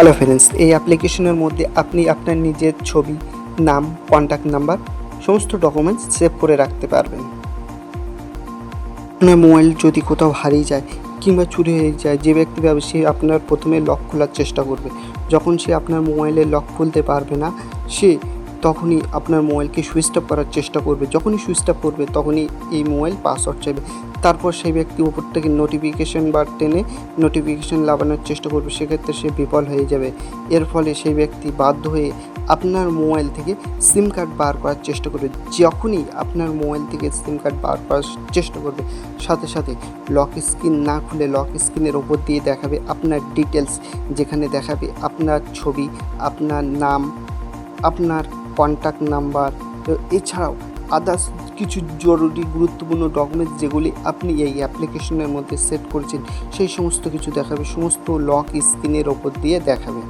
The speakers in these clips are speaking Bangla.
হ্যালো ফ্রেন্ডস, এই অ্যাপ্লিকেশনের মধ্যে আপনি আপনার নিজের ছবি, নাম, কন্ট্যাক্ট নাম্বার সমস্ত ডকুমেন্টস সেভ করে রাখতে পারবেন। আপনার মোবাইল যদি কোথাও হারিয়ে যায় কিংবা চুরি হয়ে যায়, যে ব্যক্তি পাবে সে আপনার প্রথমে লক খোলার চেষ্টা করবে। যখন সে আপনার মোবাইলের লক খুলতে পারবে না, সে তখনই আপনার মোবাইলকে সুইচ অফ করার চেষ্টা করবে। যখনই সুইচ অফ করবে তখনই এই মোবাইল পাসওয়ার্ড চাইবে। তারপর সেই ব্যক্তি উপর থেকে নোটিফিকেশন বার টেনে নোটিফিকেশন লাগানোর চেষ্টা করবে, সেক্ষেত্রে সে বিফল হয়ে যাবে। এর ফলে সেই ব্যক্তি বাধ্য হয়ে আপনার মোবাইল থেকে সিম কার্ড বার করার চেষ্টা করবে। যখনই আপনার মোবাইল থেকে সিম কার্ড বার করার চেষ্টা করবে, সাথে সাথে লক স্ক্রিন না খুলে লক স্ক্রিনের ওপর দিয়ে দেখাবে আপনার ডিটেলস, যেখানে দেখাবে আপনার ছবি, আপনার নাম, আপনার কন্ট্যাক্ট নাম্বার, এছাড়াও আদার্স কিছু জরুরি গুরুত্বপূর্ণ ডকুমেন্টস যেগুলি আপনি এই অ্যাপ্লিকেশনের মধ্যে সেট করেছেন, সেই সমস্ত কিছু দেখাবে, সমস্ত লক স্ক্রিনের ওপর দিয়ে দেখাবে।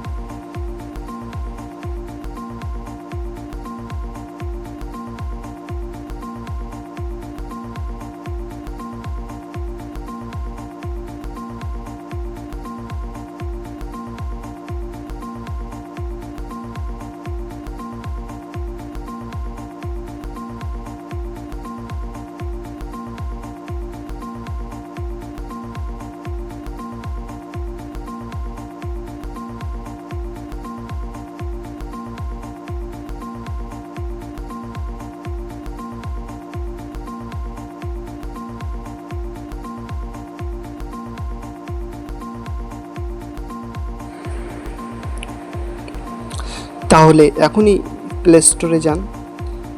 তাহলে এখনই প্লে স্টোরে যান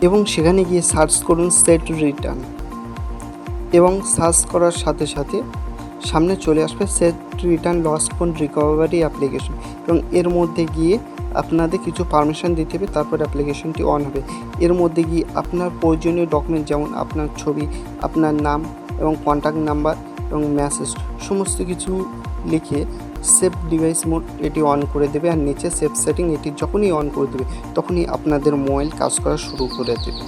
এবং সেখানে গিয়ে সার্চ করুন সেট রিটার্ন, এবং সার্চ করার সাথে সাথে সামনে চলে আসবে set return lost phone recovery application, এবং এর মধ্যে গিয়ে আপনাদের কিছু পারমিশন দিতে হবে, তারপর অ্যাপ্লিকেশনটি অন হবে। এর মধ্যে গিয়ে আপনার প্রয়োজনীয় ডকুমেন্ট যেমন আপনার ছবি, আপনার নাম এবং কন্ট্যাক্ট নাম্বার এবং মেসেজ সমস্ত কিছু লিখে সেভ ডিভাইস মোড এটি অন করে দেবে, আর নিচে সেভ সেটিং এটি যখনই অন করে দেবে তখনই আপনাদের মোবাইল কাজ করা শুরু করে দেবে।